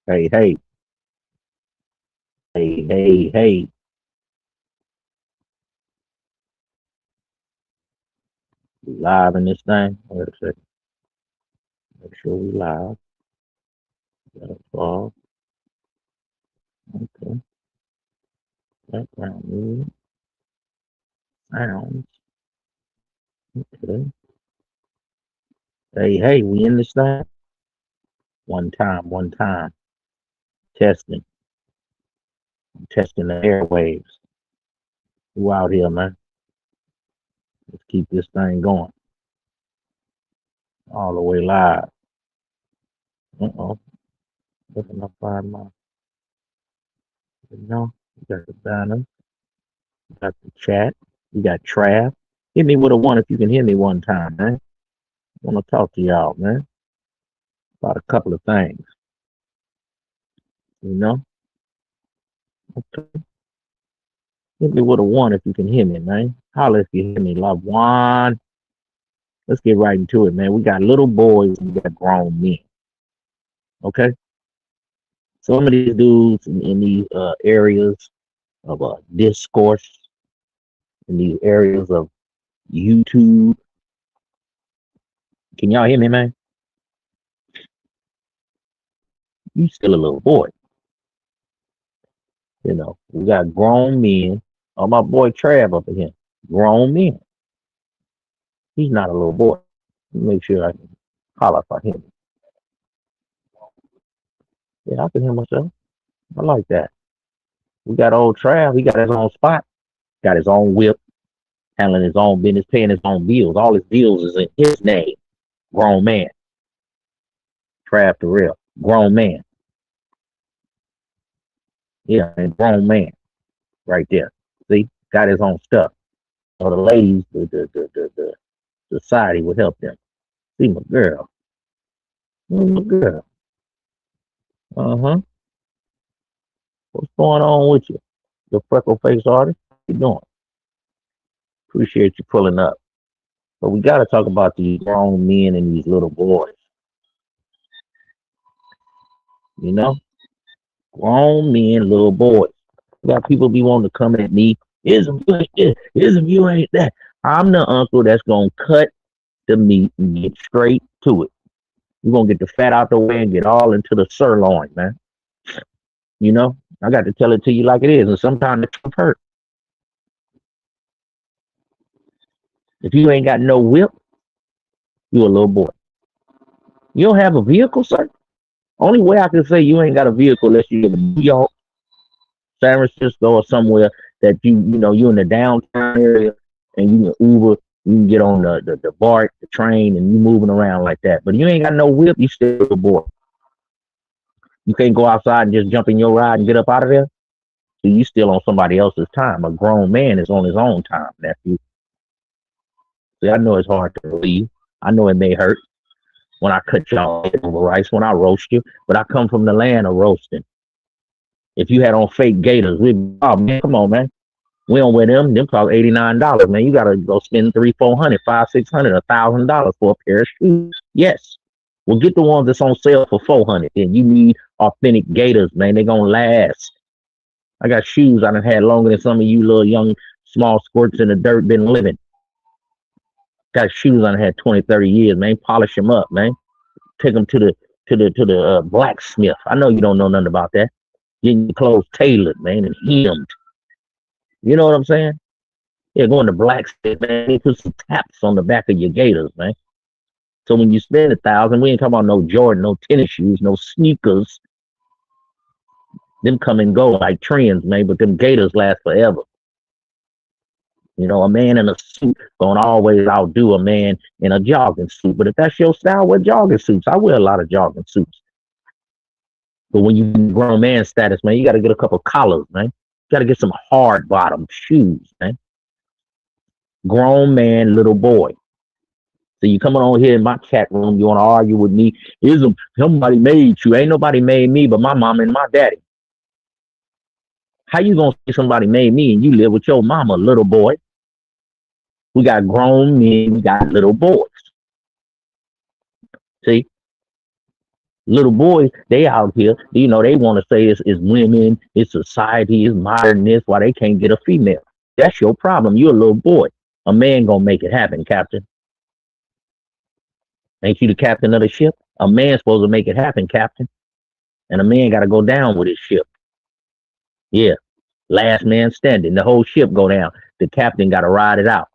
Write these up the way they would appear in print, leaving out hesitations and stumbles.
Hey, hey, hey. We live in this thing. Wait a second. Make sure we live. That's all. Okay. Background music. Sounds. Okay. Hey, we in this thing? One time. Testing. Testing the airwaves. Who out here, man? Let's keep this thing going. All the way live. Uh-oh. Looking up find my, we got the banner. We got the chat. We got Trav. Hit me with a one if you can hear me one time, man. I want to talk to y'all, man, about a couple of things, you know? Okay. Hit me with a one if you can hear me, man. Holla if you hear me. Love one. Let's get right into it, man. We got little boys and we got grown men. Okay. Some of these dudes in these areas of discourse, in these areas of YouTube. Can y'all hear me, man? You still a little boy. You know, we got grown men. Oh, my boy Trav up in here. Grown men. He's not a little boy. Make sure I can holler for him. Yeah, I can hear myself. I like that. We got old Trav. He got his own spot. Got his own whip. Handling his own business. Paying his own bills. All his bills is in his name. Grown man. Trav Terrell. Grown man. Yeah, and grown man. Right there. See? Got his own stuff. So the ladies, the society would help them. See my girl. My girl. Uh-huh. What's going on with you? The freckle face artist? How you doing? Appreciate you pulling up. But we got to talk about these grown men and these little boys. You know, grown men, little boys. We got people be wanting to come at me. Ism, you ain't this. Ism, you ain't that. I'm the uncle that's gonna cut the meat and get straight to it. We're gonna get the fat out the way and get all into the sirloin, man. You know, I got to tell it to you like it is, and sometimes it can hurt. If you ain't got no whip, you a little boy. You don't have a vehicle, sir. Only way I can say you ain't got a vehicle unless you live in New York, San Francisco, or somewhere that you in the downtown area and you can Uber, you can get on the BART, the train, and you moving around like that. But you ain't got no whip, you still a boy. You can't go outside and just jump in your ride and get up out of there. So you still on somebody else's time. A grown man is on his own time, nephew. See, I know it's hard to believe. I know it may hurt when I cut y'all over rice, when I roast you, but I come from the land of roasting. If you had on fake gators, oh man, come on, man. We don't wear them. Them cost $89, man. You gotta go spend 300, 400, 500, 600, $1,000 for a pair of shoes. Yes. Well, get the ones that's on sale for 400. And you need authentic gators, man. They gonna last. I got shoes I done had longer than some of you little young small squirts in the dirt been living. Got shoes I done had 20, 30 years, man. Polish them up, man. Take them to the blacksmith. I know you don't know nothing about that. Getting your clothes tailored, man, and hemmed. You know what I'm saying? Yeah, going to blacksmith, man. They put some taps on the back of your gators, man. So when you spend 1,000, we ain't talking about no Jordan, no tennis shoes, no sneakers. Them come and go like trends, man. But them gators last forever. You know, a man in a suit gonna always outdo a man in a jogging suit. But if that's your style, wear jogging suits. I wear a lot of jogging suits. But when you grown man status, man, you got to get a couple collars, man. You got to get some hard bottom shoes, man. Grown man, little boy. So you coming on here in my chat room, you want to argue with me? Ism, somebody made you. Ain't nobody made me but my mom and my daddy. How you gonna say somebody made me and you live with your mama, little boy? We got grown men, we got little boys. See, Little boys, they out here, you know, they want to say it's women, it's society, it's modernness, why they can't get a female. That's your problem. You're a little boy. A man gonna make it happen, Captain. Ain't you the captain of the ship? A man's supposed to make it happen, Captain. And a man got to go down with his ship. Yeah, last man standing. The whole ship go down. The captain got to ride it out.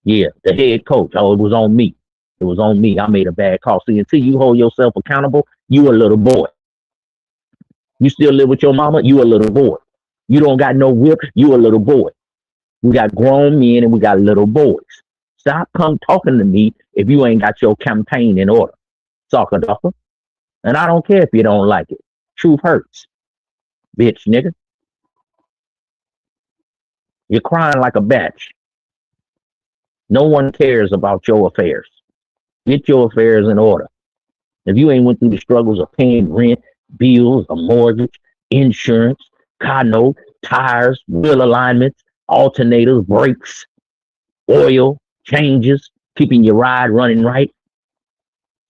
Yeah, the head coach. Oh, it was on me. It was on me. I made a bad call. See, until you hold yourself accountable, you a little boy. You still live with your mama, you a little boy. You don't got no whip, you a little boy. We got grown men and we got little boys. Stop come talking to me if you ain't got your campaign in order. Soccer ducker. And I don't care if you don't like it. Truth hurts. Bitch, nigga. You're crying like a bitch. No one cares about your affairs. Get your affairs in order. If you ain't went through the struggles of paying rent, bills, a mortgage, insurance, car note, tires, wheel alignments, alternators, brakes, oil, changes, keeping your ride running right,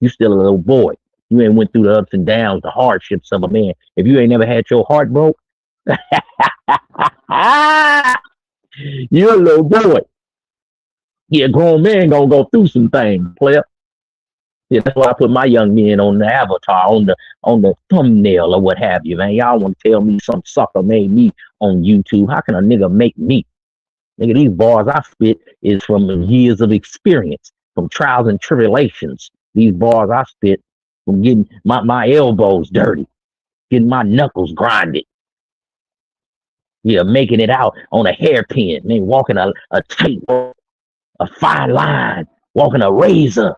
you still a little boy. You ain't went through the ups and downs, the hardships of a man. If you ain't never had your heart broke, you're a little boy. Yeah, grown man gonna go through some things, player. Yeah, that's why I put my young men on the avatar, on the thumbnail or what have you, man. Y'all want to tell me some sucker made me on YouTube? How can a nigga make me? Nigga, these bars I spit is from years of experience, from trials and tribulations. These bars I spit from getting my elbows dirty, getting my knuckles grinded. Yeah, making it out on a hairpin, man, walking a tightrope, a fine line, walking a razor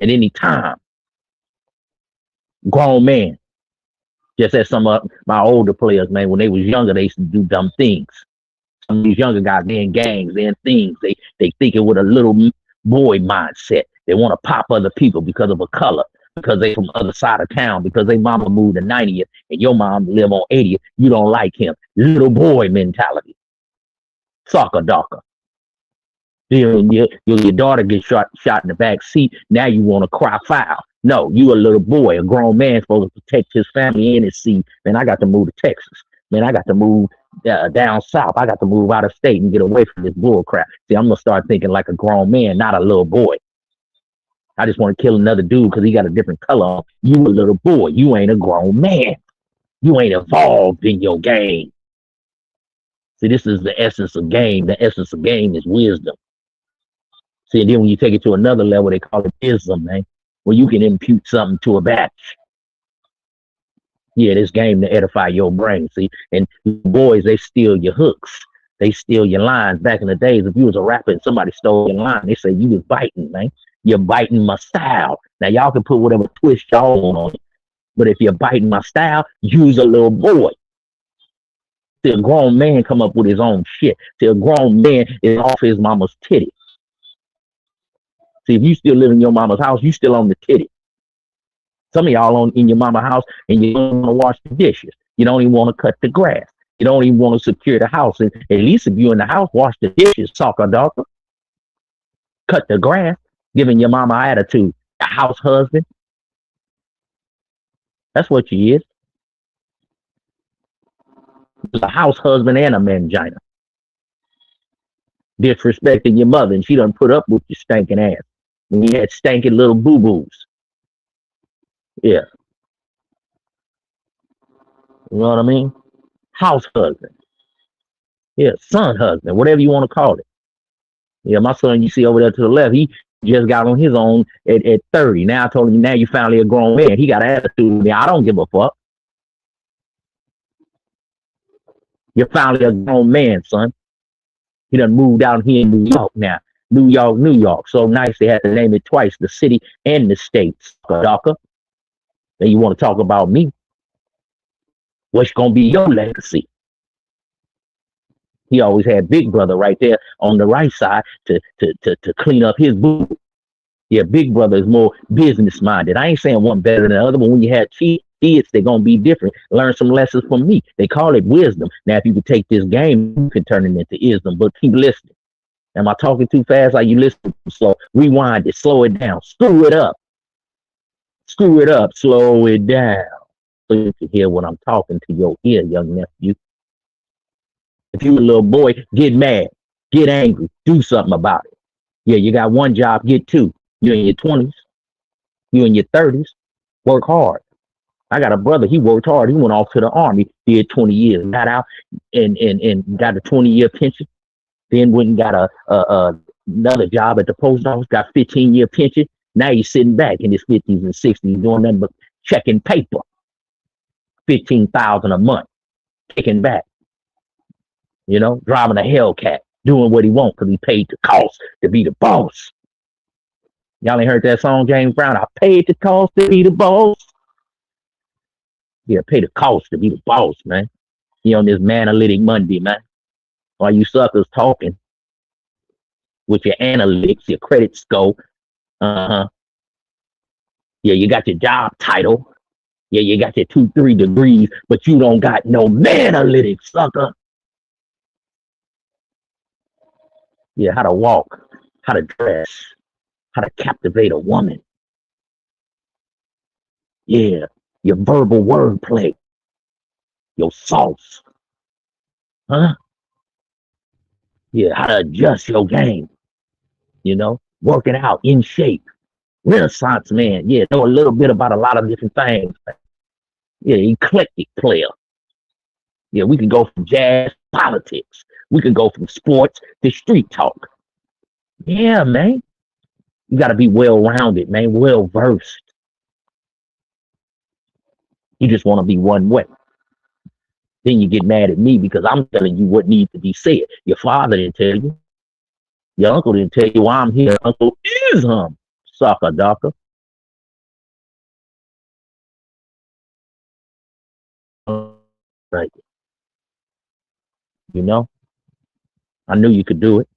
at any time. Grown man. Just as some of my older players, man, when they was younger, they used to do dumb things. Some of these younger guys, they're in gangs, they're in things. They thinking with a little boy mindset. They want to pop other people because of a color, because they from the other side of town, because they mama moved to 90th and your mom live on 80th. You don't like him. Little boy mentality. Soccer darker. Your daughter gets shot in the back seat. Now you want to cry foul. No, you a little boy. A grown man supposed to protect his family and his seed. Man, I got to move to Texas. Man, I got to move down south. I got to move out of state and get away from this bull crap. See, I'm going to start thinking like a grown man, not a little boy. I just want to kill another dude because he got a different color on. You a little boy. You ain't a grown man. You ain't evolved in your game. See, this is the essence of game. The essence of game is wisdom. See, and then when you take it to another level, they call it ism, man, where you can impute something to a batch. Yeah, this game to edify your brain, see? And boys, they steal your hooks. They steal your lines. Back in the days, if you was a rapper and somebody stole your line, they say you was biting, man. You're biting my style. Now, y'all can put whatever twist y'all want on it. But if you're biting my style, you's a little boy. See, a grown man come up with his own shit. See, a grown man is off his mama's titty. See, if you still live in your mama's house, you still on the titty. Some of y'all in your mama's house and you don't want to wash the dishes. You don't even want to cut the grass. You don't even want to secure the house. And at least if you're in the house, wash the dishes, soccer daughter. Cut the grass, giving your mama attitude. A house husband. That's what you is. It's a house husband and a mangina. Disrespecting your mother, and she done put up with your stinking ass. And you had stinking little boo-boos. Yeah. You know what I mean? House husband. Yeah, son husband, whatever you want to call it. Yeah, my son you see over there to the left, he just got on his own at 30. Now I told him, now you finally a grown man. He got an attitude with me. I don't give a fuck. You're finally a grown man, son. He done moved out here in New York now. New York. So nice they had to name it twice, the city and the state. Sucker. Then you want to talk about me. What's going to be your legacy? He always had Big Brother right there on the right side to clean up his boo. Yeah, Big Brother is more business minded. I ain't saying one better than the other, but when you have kids, they're going to be different. Learn some lessons from me. They call it wisdom. Now, if you could take this game, you can turn it into ism, but keep listening. Am I talking too fast? Are you listening too slow? Rewind it, slow it down, screw it up. screw it up, slow it down. So you can hear what I'm talking to your ear, young nephew. If you a little boy, get mad, get angry, do something about it. Yeah, you got one job, get two. You're in your 20s, you in your 30s, work hard. I got a brother, he worked hard. He went off to the army, did 20 years, got out and got a 20-year pension. Then went and got another job at the post office, got 15-year pension. Now he's sitting back in his 50s and 60s doing nothing but checking paper. 15,000 a month, kicking back, driving a Hellcat, doing what he wants because he paid the cost to be the boss. Y'all ain't heard that song, James Brown? I paid the cost to be the boss. Yeah, pay the cost to be the boss, man. On this Manalytic Monday, man. While you suckers talking with your analytics, your credit score. Yeah, you got your job title. Yeah, you got your 2-3 degrees, but you don't got no Manalytics, sucker. Yeah, how to walk, how to dress, how to captivate a woman. Yeah, your verbal wordplay, your sauce. Huh? Yeah, how to adjust your game. Working out, in shape. Renaissance man. Yeah, know a little bit about a lot of different things. Yeah, eclectic player. Yeah, we can go from jazz, politics. We can go from sports to street talk. Yeah, man. You got to be well-rounded, man, well-versed. You just want to be one way. Then you get mad at me because I'm telling you what needs to be said. Your father didn't tell you. Your uncle didn't tell you why I'm here. Uncle is sucker ducker. Right. I knew you could do it.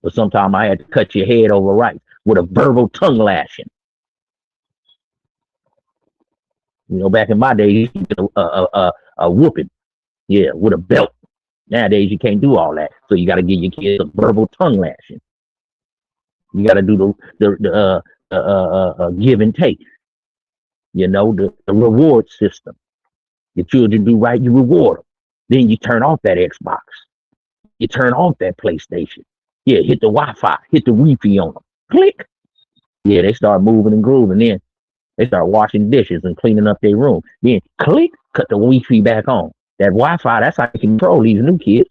But sometimes I had to cut your head over right with a verbal tongue lashing. Back in my day, you get a whooping. Yeah, with a belt. Nowadays, you can't do all that. So you got to give your kids a verbal tongue lashing. You got to do the give and take. The reward system. Your children do right, you reward them. Then you turn off that Xbox. You turn off that PlayStation. Yeah, hit the Wi-Fi, hit the Wi-Fi on them. Click. Yeah, they start moving and grooving. Then they start washing dishes and cleaning up their room. Then click, cut the Wi-Fi back on. That Wi-Fi, that's how you control these new kids.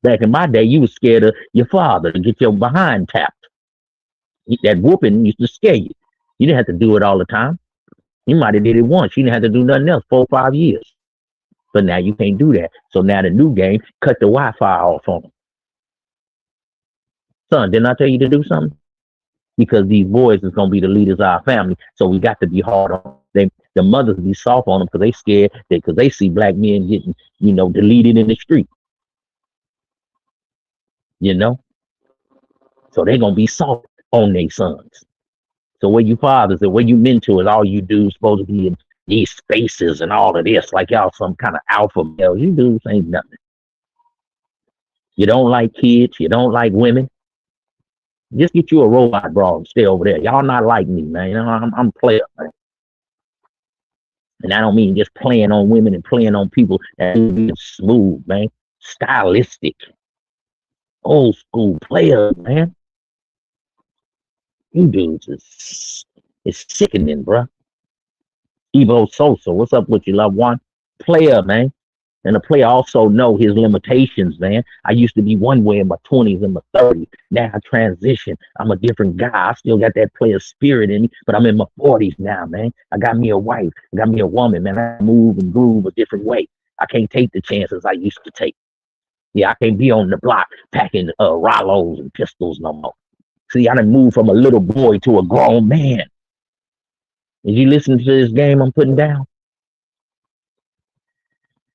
Back in my day, you was scared of your father to get your behind tapped. That whooping used to scare you. You didn't have to do it all the time. You might have did it once. You didn't have to do nothing else 4 or 5 years. But now you can't do that. So now the new game, cut the Wi-Fi off on them. Son, didn't I tell you to do something? Because these boys is going to be the leaders of our family. So we got to be hard on them. The mothers be soft on them because they scared because they see black men getting, deleted in the street. So they're going to be soft on their sons. So where you fathers and where you mentors, all you dudes supposed to be in these spaces and all of this, like y'all some kind of alpha males. You dudes ain't nothing. You don't like kids. You don't like women. Just get you a robot bra and stay over there. Y'all not like me, man. I'm a player, man. And I don't mean just playing on women and playing on people that being smooth, man. Stylistic. Old school players, man. You dudes is sickening, bruh. Evo Sosa, what's up with you, loved one? Player, man. And the player also know his limitations, man. I used to be one way in my 20s and my 30s. Now I transition. I'm a different guy. I still got that player spirit in me, but I'm in my 40s now, man. I got me a wife. I got me a woman, man. I move and groove a different way. I can't take the chances I used to take. Yeah, I can't be on the block packing Rollos and pistols no more. See, I done moved from a little boy to a grown man. Did you listen to this game I'm putting down?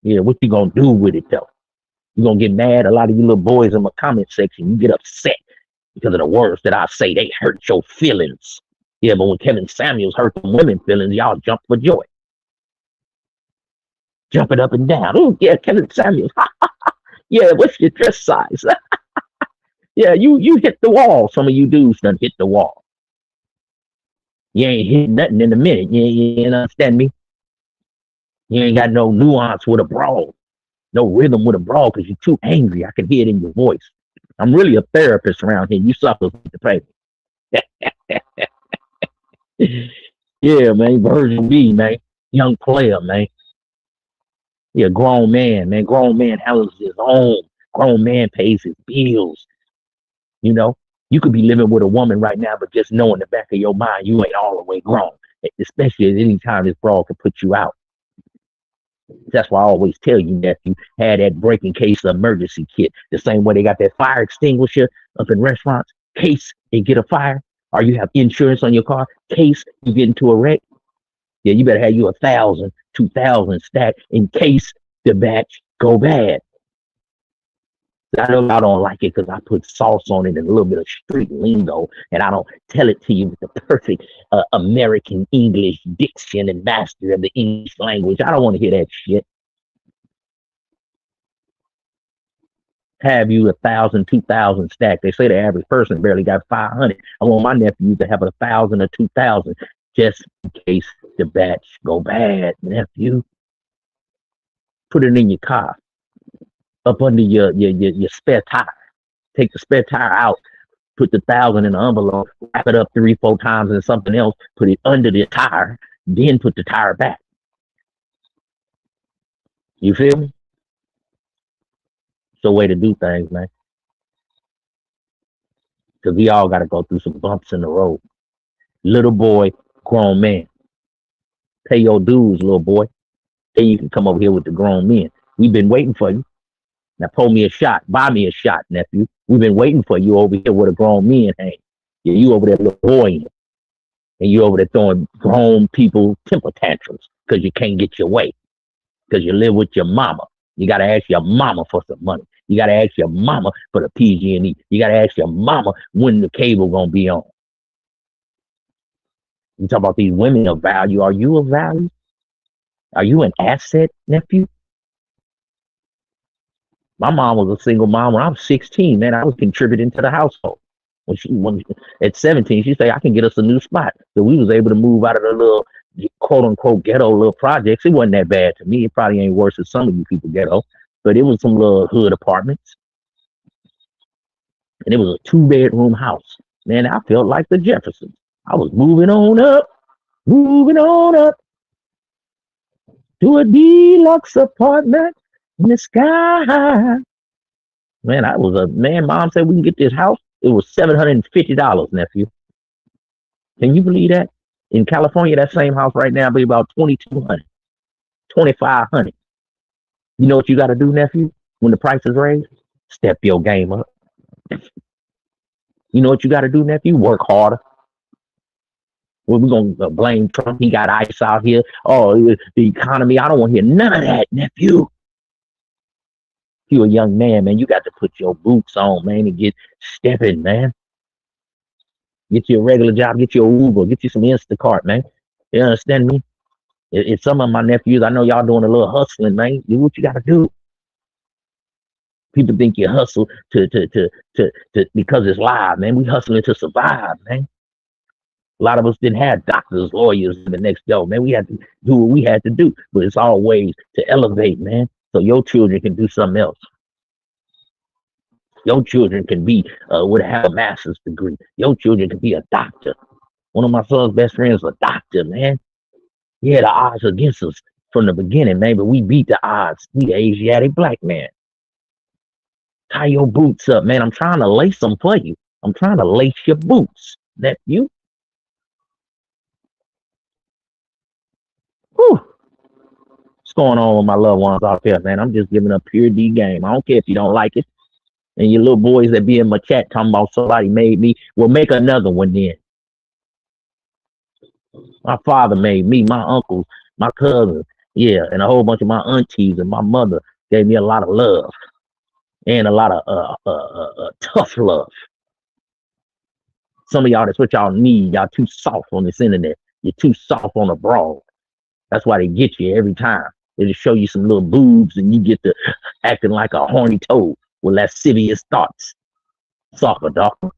Yeah, what you gonna do with it though? You gonna get mad? A lot of you little boys in my comment section, you get upset because of the words that I say. They hurt your feelings. Yeah, but when Kevin Samuels hurt the women's feelings, y'all jump for joy. Jumping up and down. Oh, yeah, Kevin Samuels. Yeah, what's your dress size? Yeah, you hit the wall. Some of you dudes done hit the wall. You ain't hitting nothing in a minute. You understand me? You ain't got no nuance with a brawl, no rhythm with a brawl because you're too angry. I can hear it in your voice. I'm really a therapist around here. You suckers need to pay me. Yeah, man. Version B, man. Young player, man. Yeah, grown man, man. Grown man handles his own. Grown man pays his bills. You know, you could be living with a woman right now, but just know in the back of your mind, you ain't all the way grown. Especially at any time this brawl can put you out. That's why I always tell you that you had that break in case emergency kit. The same way they got that fire extinguisher up in restaurants, case they get a fire, or you have insurance on your car, case you get into a wreck. Yeah, you better have you 1,000, 2,000 stacked in case the batch go bad. I know I don't like it because I put sauce on it and a little bit of street lingo, and I don't tell it to you with the perfect American English diction and mastery of the English language. I don't want to hear that shit. Have you 1,000, 2,000 stacked? They say the average person barely got 500. I want my nephew to have 1,000 or 2,000 just in case the batch go bad, nephew. Put it in your car, up under your spare tire. Take the spare tire out, put the 1,000 in the envelope, wrap it up 3, 4 times in something else, put it under the tire, then put the tire back. You feel me? It's a way to do things, man. Because we all got to go through some bumps in the road. Little boy, grown man. Pay your dues, little boy. Then you can come over here with the grown men. We've been waiting for you. Now pull me a shot. Buy me a shot, nephew. We've been waiting for you over here where the grown men hang. Yeah, you over there little boy. And you over there throwing grown people temper tantrums because you can't get your way. Because you live with your mama. You got to ask your mama for some money. You got to ask your mama for the PG&E. You got to ask your mama when the cable going to be on. You talk about these women of value. Are you of value? Are you an asset, nephew? My mom was a single mom when I was 16, man. I was contributing to the household. When at 17, she said, I can get us a new spot. So we was able to move out of the little quote unquote ghetto little projects. It wasn't that bad to me. It probably ain't worse than some of you people ghetto, but it was some little hood apartments. And it was a 2-bedroom house. Man, I felt like the Jeffersons. I was moving on up to a deluxe apartment in the sky. Man, mom said we can get this house. It was $750, nephew. Can you believe that? In California, that same house right now be about $2,200, $2,500. You know what you got to do, nephew, when the price is raised? Step your game up. You know what you got to do, nephew? Work harder. Well, we're going to blame Trump. He got ice out here. Oh, the economy. I don't want to hear none of that, nephew. If you're a young man, man, you got to put your boots on, man, and get stepping, man. Get you a regular job. Get you a Uber. Get you some Instacart, man. You understand me? If some of my nephews, I know y'all doing a little hustling, man. Do what you got to do. People think you hustle to because it's live, man. We hustling to survive, man. A lot of us didn't have doctors, lawyers in the next door, man. We had to do what we had to do, but it's always to elevate, man. So your children can do something else. Your children can have a master's degree. Your children can be a doctor. One of my son's best friends was a doctor, man. Yeah, the odds against us from the beginning, man, but we beat the odds. We the Asiatic black man. Tie your boots up, man. I'm trying to lace them for you. I'm trying to lace your boots, nephew. Whew. What's going on with my loved ones out there, man? I'm just giving a pure D game. I don't care if you don't like it. And your little boys that be in my chat talking about somebody made me, well, make another one then. My father made me, my uncles, my cousins, yeah, and a whole bunch of my aunties and my mother gave me a lot of love and a lot of tough love. Some of y'all, that's what y'all need. Y'all too soft on this internet. You're too soft on the broad. That's why they get you every time. They just show you some little boobs and you get to acting like a horny toad with lascivious thoughts. Soccer doctor.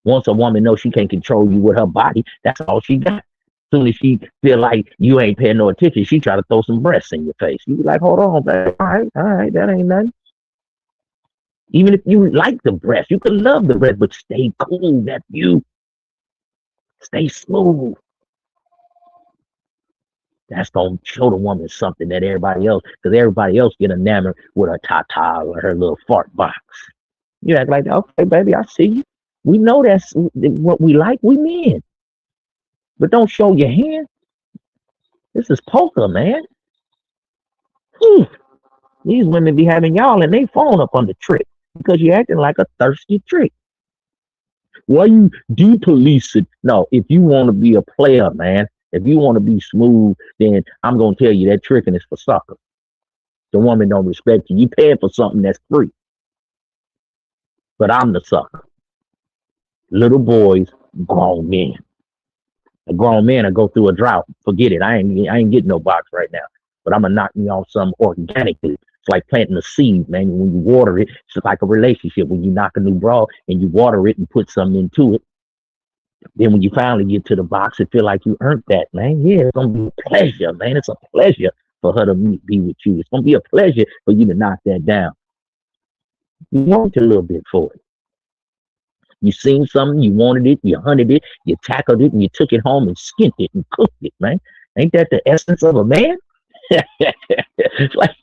Once a woman knows she can't control you with her body, that's all she got. Soon as she feel like you ain't paying no attention, she try to throw some breasts in your face. You be like, hold on, babe. All right, that ain't nothing. Even if you like the breast, you can love the breast, but stay cool. That's you. Stay smooth. That's gonna show the woman something that everybody else, because everybody else get enamored with her tata or her little fart box. You act like, okay, baby, I see you. We know that's what we like. We men, but don't show your hand. This is poker, man. Whew. These women be having y'all and they phone up on the trick because you acting like a thirsty trick. Why you do police it? No, if you want to be a player, man, if you want to be smooth, then I'm gonna tell you that tricking is for suckers. The woman don't respect you. You paying for something that's free. But I'm the sucker. Little boys, grown men. A grown man will go through a drought. Forget it. I ain't getting no box right now. But I'm gonna knock me off some organically. It's like planting a seed, man. When you water it, it's like a relationship. When you knock a new bra and you water it and put something into it, then when you finally get to the box, it feel like you earned that, man. Yeah, it's gonna be a pleasure, man. It's a pleasure for her to be with you. It's gonna be a pleasure for you to knock that down. You worked a little bit for it. You seen something, you wanted it, you hunted it, you tackled it, and you took it home and skinned it and cooked it, man. Ain't that the essence of a man? It's like,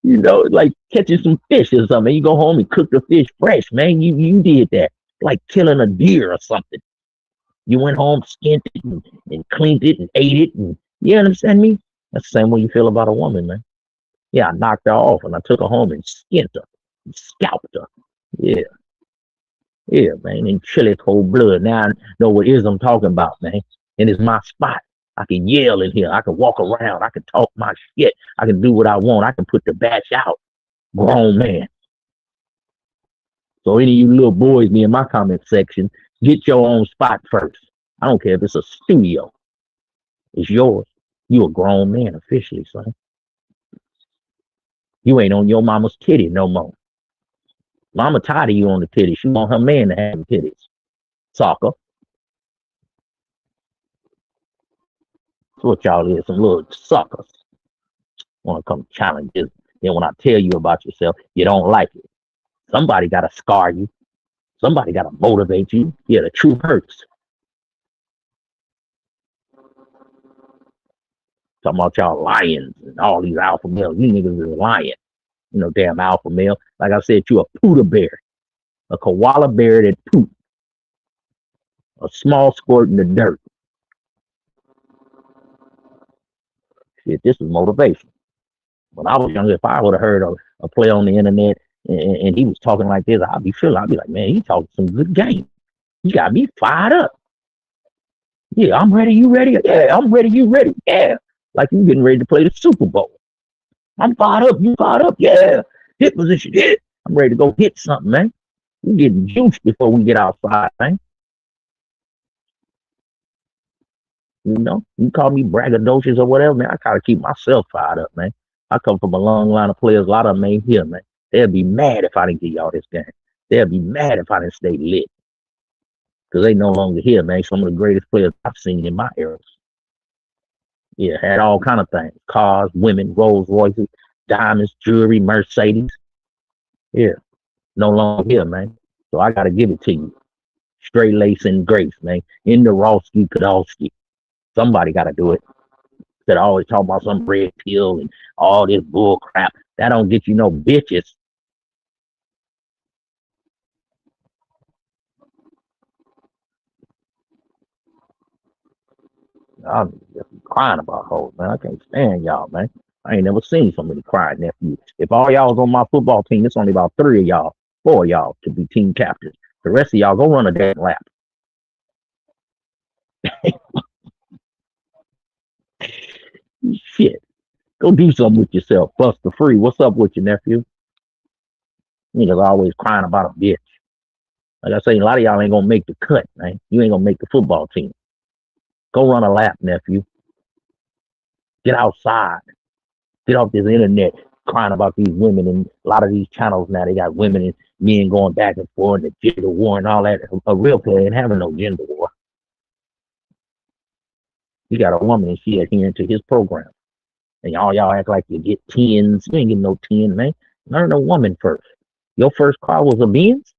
like catching some fish or something. You go home and cook the fish fresh, man. You did that. Like killing a deer or something. You went home, skinned it, and cleaned it and ate it. And you understand me? That's the same way you feel about a woman, man. Yeah, I knocked her off and I took her home and skinned her, and scalped her. Yeah. Yeah, man, in chilly cold blood. Now I know what is I'm talking about, man. And it's my spot. I can yell in here. I can walk around. I can talk my shit. I can do what I want. I can put the batch out. Grown man. So any of you little boys be in my comment section, get your own spot first. I don't care if it's a studio. It's yours. You a grown man officially, son. You ain't on your mama's titty no more. Mama tired of you on the titty. She want her man to have the titties. Soccer. That's what y'all is, some little suckers. Want to come challenge this. Then when I tell you about yourself, you don't like it. Somebody got to scar you. Somebody got to motivate you. Yeah, the truth hurts. Talking about y'all lions and all these alpha males. You niggas is lying. You know, damn alpha male. Like I said, you a poodle bear. A koala bear that poop. A small squirt in the dirt. Shit, this is motivation. When I was younger, if I would have heard a play on the internet and he was talking like this, I'd be like, man, he talking some good game. He got me fired up. Yeah, I'm ready. You ready? Yeah, I'm ready. You ready? Yeah. Like you getting ready to play the Super Bowl. I'm fired up. You fired up? Yeah. Hit position. Hit. I'm ready to go hit something, man. We getting juiced before we get outside, man. You know, you call me braggadocious or whatever, man. I gotta keep myself fired up, man. I come from a long line of players. A lot of them ain't here, man. They'll be mad if I didn't give y'all this game. They'll be mad if I didn't stay lit. Because they no longer here, man. Some of the greatest players I've seen in my era. Yeah, had all kind of things. Cars, women, Rolls Royces, diamonds, jewelry, Mercedes. Yeah, no longer here, man. So I got to give it to you. Straight lace and grace, man. In the Rawski, Podolski. Somebody got to do it. That always talk about some red pill and all this bull crap. That don't get you no bitches. I'm just crying about hoes, man. I can't stand y'all, man. I ain't never seen so many crying nephews. If all y'all was on my football team, it's only about 3 of y'all, 4 of y'all to be team captains. The rest of y'all go run a damn lap. Shit. Go do something with yourself. Buster Free. What's up with your nephew? Niggas always crying about a bitch. Like I say, a lot of y'all ain't gonna make the cut, man. You ain't gonna make the football team. Go run a lap, nephew. Get outside. Get off this internet crying about these women, and a lot of these channels now, they got women Men going back and forth, the gender war and all that. A real player ain't having no gender war. You got a woman and she adhering to his program. And y'all act like you get 10s. You ain't getting no 10, man. Learn a woman first. Your first car was a Benz,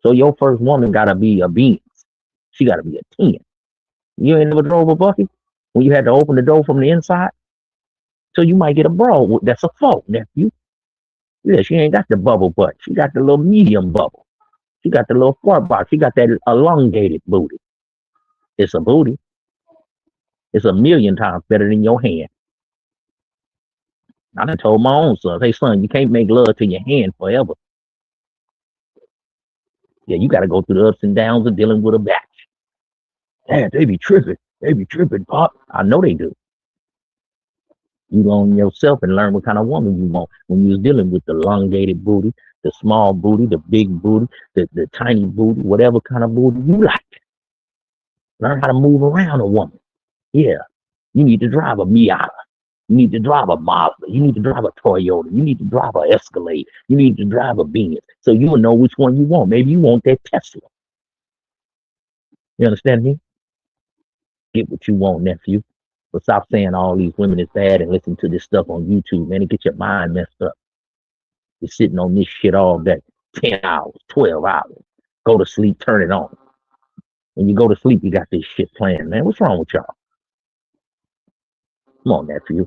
so your first woman gotta be a Benz. She gotta be a 10. You ain't never drove a bucket when you had to open the door from the inside? So you might get a bro. That's a fault, nephew. Yeah, she ain't got the bubble butt. She got the little medium bubble. She got the little fart box. She got that elongated booty. It's a booty. It's a million times better than your hand. I done told my own son, hey son, you can't make love to your hand forever. Yeah, you got to go through the ups and downs of dealing with a batch. Dad, they be tripping. They be tripping, Pop. I know they do. You learn yourself and learn what kind of woman you want when you're dealing with the elongated booty, the small booty, the big booty, the tiny booty, whatever kind of booty you like. Learn how to move around a woman. Yeah, you need to drive a Miata. You need to drive a Mazda. You need to drive a Toyota. You need to drive a Escalade. You need to drive a Benz. So you will know which one you want. Maybe you want that Tesla. You understand me? Get what you want, nephew. But stop saying all these women is bad and listen to this stuff on YouTube, man. It get your mind messed up. You're sitting on this shit all day. 10 hours, 12 hours. Go to sleep, turn it on. When you go to sleep, you got this shit playing, man. What's wrong with y'all? Come on, nephew.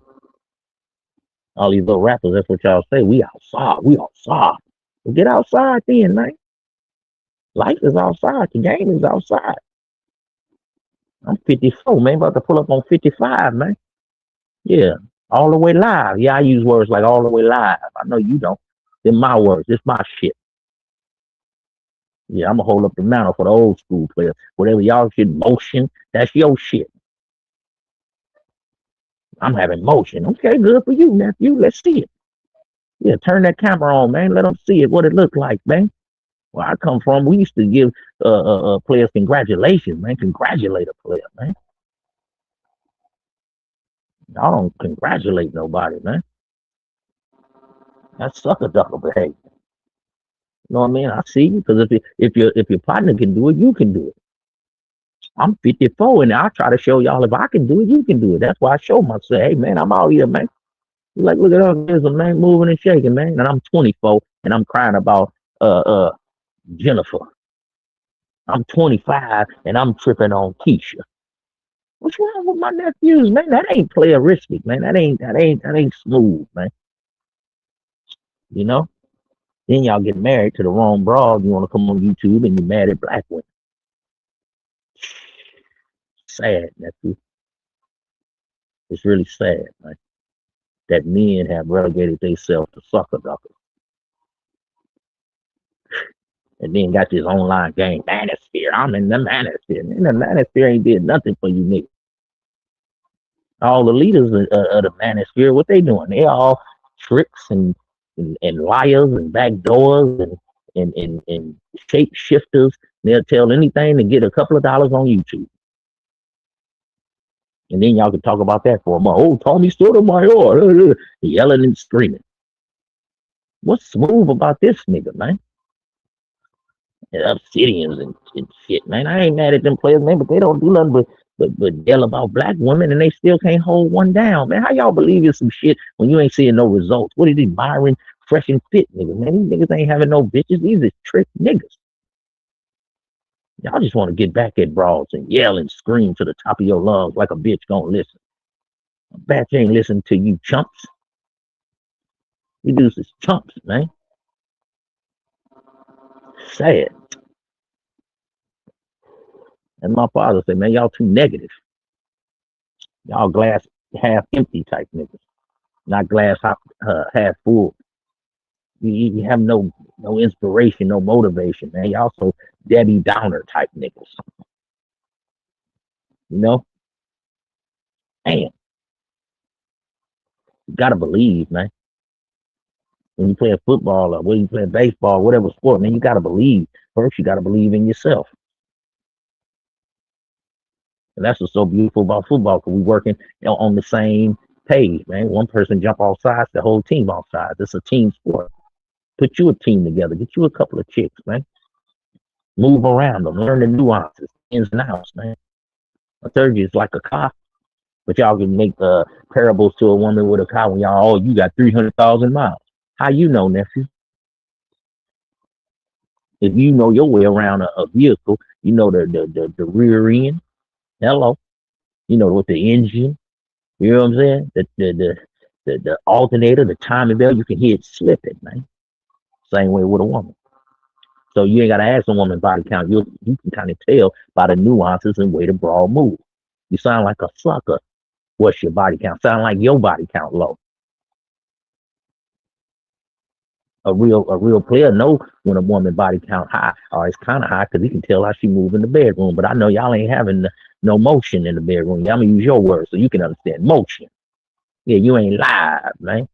All these little rappers, that's what y'all say. We outside. We outside. Well, get outside then, man. Life is outside. The game is outside. I'm 54, man. About to pull up on 55, man. Yeah. All the way live. Yeah, I use words like all the way live. I know you don't. They're my words. It's my shit. Yeah, I'm going to hold up the mantle for the old school players. Whatever y'all shit motion, that's your shit. I'm having motion. Okay, good for you, nephew. Let's see it. Yeah, turn that camera on, man. Let them see it, what it looks like, man. Where I come from, we used to give players congratulations, man. Congratulate a player, man. Y'all don't congratulate nobody, man. That's sucker ducker behavior. You know what I mean? I see you, because if your partner can do it, you can do it. I'm 54, and I try to show y'all if I can do it, you can do it. That's why I show myself, hey man, I'm out here, man. Like, look at us, there's a man moving and shaking, man. And I'm 24, and I'm crying about Jennifer. I'm 25, and I'm tripping on Keisha. What's wrong with my nephews, man? That ain't playeristic, man. That ain't smooth, man. You know? Then y'all get married to the wrong broad. You want to come on YouTube and you're mad at black women. Sad, nephew. It's really sad, man. That men have relegated themselves to sucker duckers. And then got this online game, Manosphere. I'm in the Manosphere. And the Manosphere ain't did nothing for you niggas. All the leaders of the Manosphere, what they doing? They all tricks and liars and backdoors and shape shifters. They'll tell anything to get a couple of dollars on YouTube. And then y'all can talk about that for a month. Oh, Tommy Sotomayor, yelling and screaming. What's smooth about this nigga, man? Obsidians and shit, man. I ain't mad at them players, man, but they don't do nothing but yell about black women, and they still can't hold one down, man. How y'all believe in some shit when you ain't seeing no results? What is he, Byron Fresh and Fit niggas, man? These niggas ain't having no bitches. These is trick niggas. Y'all just want to get back at broads and yell and scream to the top of your lungs like a bitch gonna listen. A bitch ain't listening to you chumps. You dudes is chumps, man. Sad. And my father said, man, y'all too negative. Y'all glass half empty type niggas, not glass half full. You have no inspiration, no motivation, man. Y'all so Debbie Downer type niggas. You know? Man, you gotta believe, man. When you play football or when you play baseball, whatever sport, man, you gotta believe. First, you gotta believe in yourself. And that's what's so beautiful about football, because we working on the same page, man. One person jump off sides, the whole team off sides. It's a team sport. Put you a team together. Get you a couple of chicks, man. Move around them. Learn the nuances, ins and outs, man. A third is like a car, but y'all can make parables to a woman with a car when y'all, oh, you got 300,000 miles. How you know, nephew? If you know your way around a vehicle, you know the rear end. Hello. You know what the engine, you know what I'm saying? The alternator, the timing belt, you can hear it slipping, man. Same way with a woman. So you ain't gotta ask a woman body count. You can kind of tell by the nuances and way the broad move. You sound like a sucker. What's your body count? Sound like your body count low. A real player know when a woman body count high, or it's kind of high because he can tell how she move in the bedroom. But I know y'all ain't having no motion in the bedroom. Y'all gonna use your words so you can understand motion. Yeah, you ain't live, man.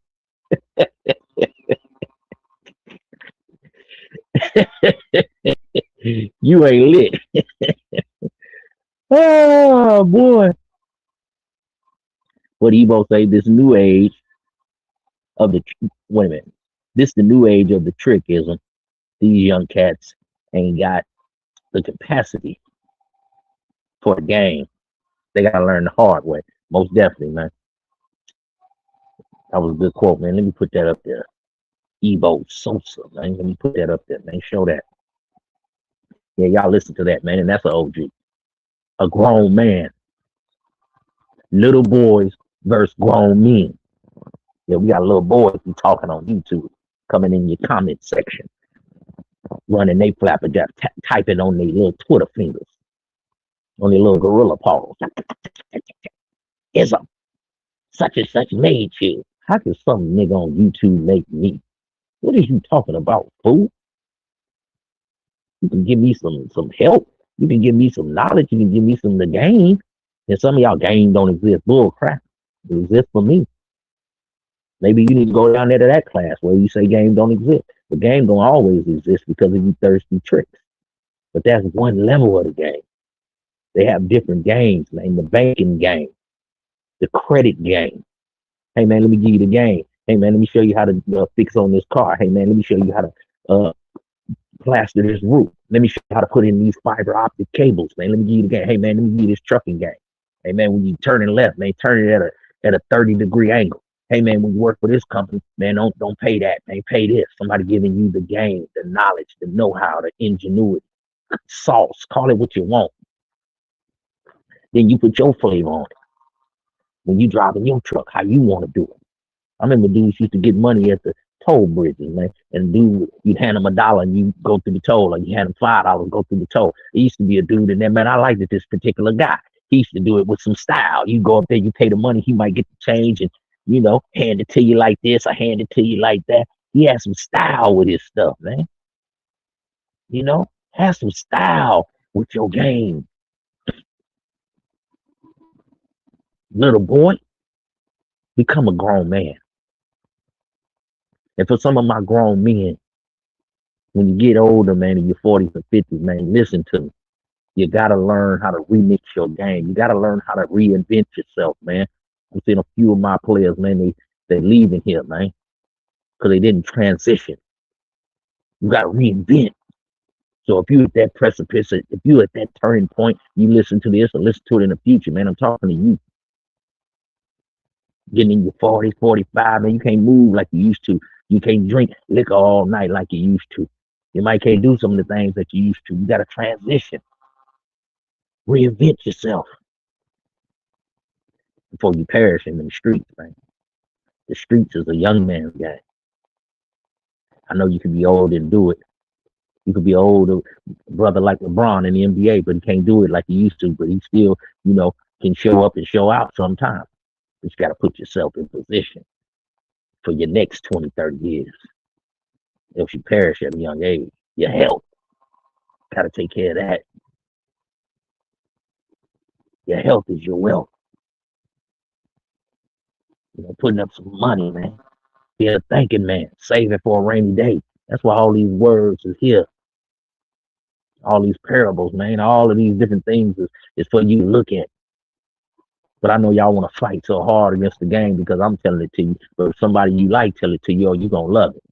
You ain't lit. Oh boy. What Evo say? This new age of the wait a minute. This the new age of the trickism. These young cats ain't got the capacity for the game. They gotta learn the hard way. Most definitely, man. That was a good quote, man. Let me put that up there. Evo Sosa, man. Let me put that up there, man. Show that. Yeah, y'all listen to that, man. And that's an OG. A grown man. Little boys versus grown men. Yeah, we got little boys who talking on YouTube, coming in your comment section, running they flapper jack, typing on their little Twitter fingers, on their little gorilla paws. Ism, such and such made you. How can some nigga on YouTube make me? What are you talking about, fool? You can give me some help. You can give me some knowledge. You can give me some of the game. And some of y'all game don't exist. Bull crap. It exists for me. Maybe you need to go down there to that class where you say game don't exist. The game don't always exist because of you thirsty tricks. But that's one level of the game. They have different games, man. The banking game, the credit game. Hey man, let me give you the game. Hey man, let me show you how to fix on this car. Hey man, let me show you how to plaster this roof. Let me show you how to put in these fiber optic cables, man. Let me give you the game. Hey man, let me give you this trucking game. Hey man, when you turn it left, man, turn it at a 30-degree angle. Hey man, when you work for this company, man, don't pay that, man. Pay this. Somebody giving you the game, the knowledge, the know-how, the ingenuity, sauce. Call it what you want. Then you put your flavor on it. When you driving your truck, how you want to do it. I remember dudes used to get money at the toll bridges, man. And dude, you'd hand him $1 and you go through the toll, or you hand him $5, go through the toll. There used to be a dude in there, man. I liked this particular guy. He used to do it with some style. You go up there, you pay the money, he might get the change and, you know, hand it to you like this or hand it to you like that. He had some style with his stuff, man. You know, have some style with your game. Little boy, become a grown man. And for some of my grown men, when you get older, man, in your 40s and 50s, man, listen to me. You got to learn how to remix your game. You got to learn how to reinvent yourself, man. I'm seeing a few of my players, man, they leaving here, man, because they didn't transition. You got to reinvent. So if you at that precipice, if you at that turning point, you listen to this or listen to it in the future, man, I'm talking to you. Getting in your 40s, 45, man, you can't move like you used to. You can't drink liquor all night like you used to. You might can't do some of the things that you used to. You got to transition. Reinvent yourself before you perish in the streets, man. The streets is a young man's game. I know you can be old and do it. You could be an older brother like LeBron in the NBA, but he can't do it like he used to. But he still, you know, can show up and show out sometimes. But you got to put yourself in position for your next 20, 30 years. If you perish at a young age, your health, got to take care of that. Your health is your wealth. You know, putting up some money, man. Be a thinking man. Save it for a rainy day. That's why all these words is here. All these parables, man. All of these different things is for you to look at. But I know y'all want to fight so hard against the game because I'm telling it to you. But if somebody you like tell it to you, you're going to love it.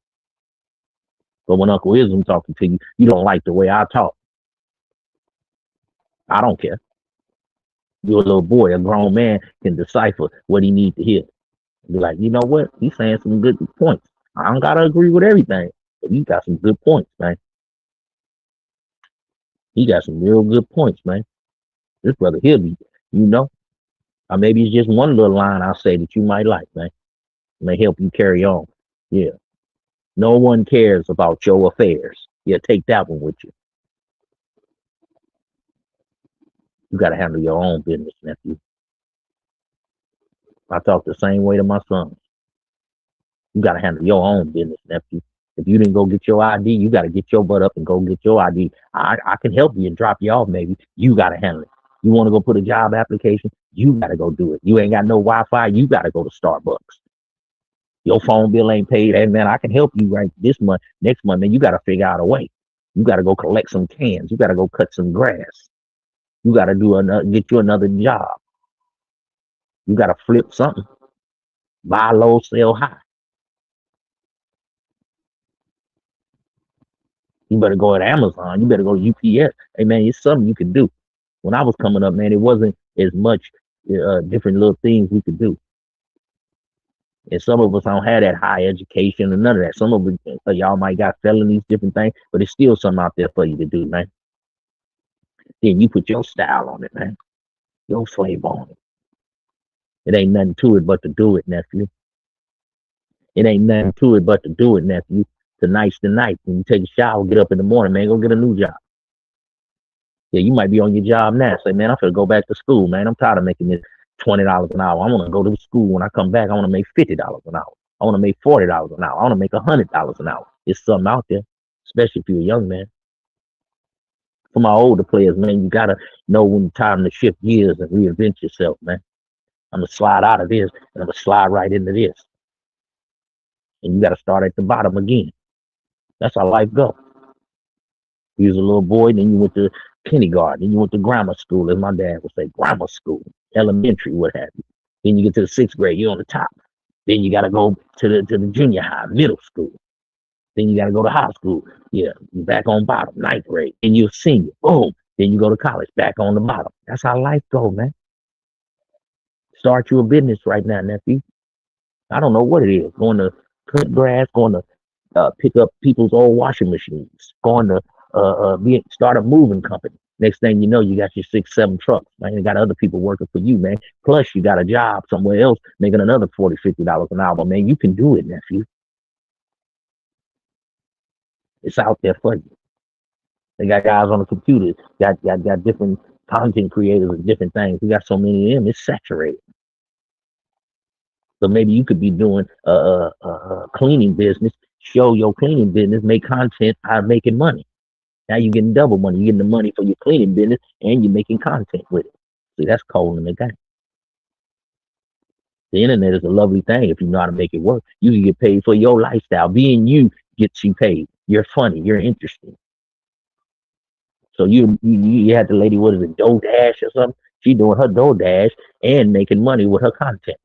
But when Uncle Ism talking to you, you don't like the way I talk. I don't care. You're a little boy. A grown man can decipher what he needs to hear. Be like, you know what? He's saying some good points. I don't gotta agree with everything, but he got some good points, man. He got some real good points, man. This brother here be, you know, or maybe it's just one little line I'll say that you might like, man. It may help you carry on. Yeah. No one cares about your affairs. Yeah, take that one with you. You gotta handle your own business, nephew. I talk the same way to my sons. You gotta handle your own business, nephew. If you didn't go get your ID, you gotta get your butt up and go get your ID. I can help you and drop you off, maybe. You gotta handle it. You wanna go put a job application, you gotta go do it. You ain't got no Wi-Fi, you gotta go to Starbucks. Your phone bill ain't paid, and man, I can help you right this month, next month, man. You gotta figure out a way. You gotta go collect some cans. You gotta go cut some grass. You gotta get you another job. You gotta flip something. Buy low, sell high. You better go at Amazon. You better go to UPS. Hey man, it's something you can do. When I was coming up, man, it wasn't as much different little things we could do. And some of us don't have that high education and none of that. Some of y'all might got felonies, different things, but it's still something out there for you to do, man. Then you put your style on it, man. Your flavor on it. It ain't nothing to it but to do it, nephew. It ain't nothing to it but to do it, nephew. Tonight's the night. When you take a shower, get up in the morning, man, go get a new job. Yeah, you might be on your job now. Say, man, I'm gonna go back to school, man. I'm tired of making this $20 an hour. I want to go to school. When I come back, I want to make $50 an hour. I want to make $40 an hour. I want to make $100 an hour. It's something out there, especially if you're a young man. For my older players, man, you gotta know when time to shift gears and reinvent yourself, man. I'm gonna slide out of this and I'm gonna slide right into this. And you gotta start at the bottom again. That's how life goes. You was a little boy, then you went to kindergarten, then you went to grammar school, as my dad would say, grammar school, elementary, what have you. Then you get to the 6th grade, you're on the top. Then you gotta go to the junior high, middle school. Then you gotta go to high school. Yeah, you're back on bottom, 9th grade. And you're a senior. Boom. Then you go to college, back on the bottom. That's how life goes, man. Start you a business right now, nephew. I don't know what it is. Going to cut grass, going to pick up people's old washing machines, going to start a moving company. Next thing you know, you got your 6, 7 trucks, man. You got other people working for you, man. Plus, you got a job somewhere else making another $40, $50 an hour, man. You can do it, nephew. It's out there for you. They got guys on the computer, got different content creators and different things. We got so many of them, it's saturated. So maybe you could be doing a cleaning business, show your cleaning business, make content out of making money. Now you're getting double money. You're getting the money for your cleaning business and you're making content with it. See, that's cold in the game. The internet is a lovely thing if you know how to make it work. You can get paid for your lifestyle. Being you gets you paid. You're funny. You're interesting. So you had the lady, what is it, DoorDash or something? She doing her DoorDash and making money with her content.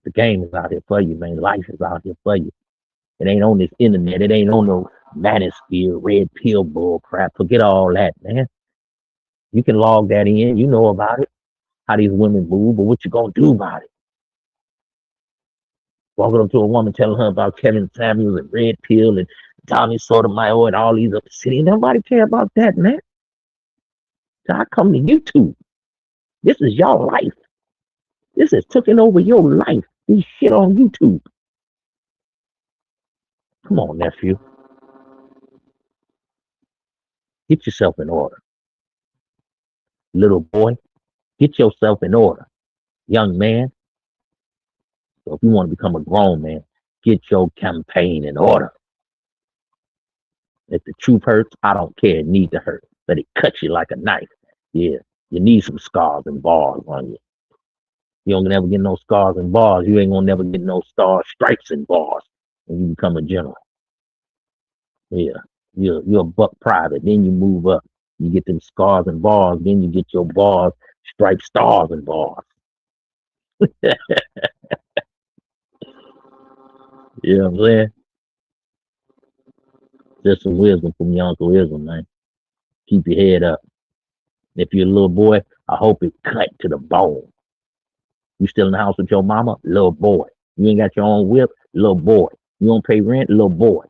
The game is out here for you, man. Life is out here for you. It ain't on this internet. It ain't on no manosphere, red pill bull crap. Forget all that, man. You can log that in. You know about it, how these women move, but what you gonna do about it? Walking up to a woman telling her about Kevin Samuels and red pill and Tommy Sotomayor and all these other cities. Nobody care about that, man. So I come to YouTube. This is your life. This is taking over your life. This shit on YouTube. Come on, nephew. Get yourself in order. Little boy, get yourself in order. Young man. So if you want to become a grown man, get your campaign in order. If the truth hurts, I don't care. It needs to hurt. But it cuts you like a knife. Yeah. You need some scars and bars on you. You don't never get no scars and bars. You ain't gonna never get no stars, stripes, and bars when you become a general. Yeah. You're a buck private. Then you move up. You get them scars and bars. Then you get your bars, stripes, stars, and bars. You know what I'm saying? Just some wisdom from your Uncle Ism, man. Keep your head up. If you're a little boy, I hope it cut to the bone. You still in the house with your mama? Little boy. You ain't got your own whip? Little boy. You don't pay rent? Little boy.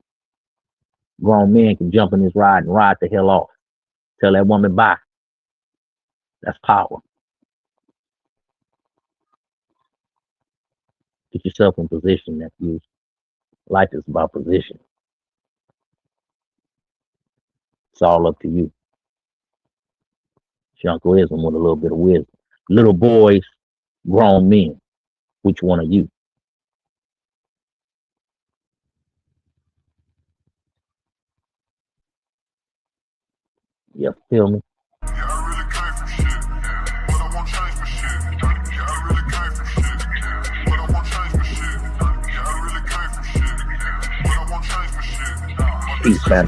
Grown men can jump in this ride and ride the hell off. Tell that woman bye. That's power. Get yourself in position, nephews. Life is about position. It's all up to you. It's your Uncle Ism with a little bit of wisdom. Little boys, grown men. Which one are you? You feel me? Peace, man.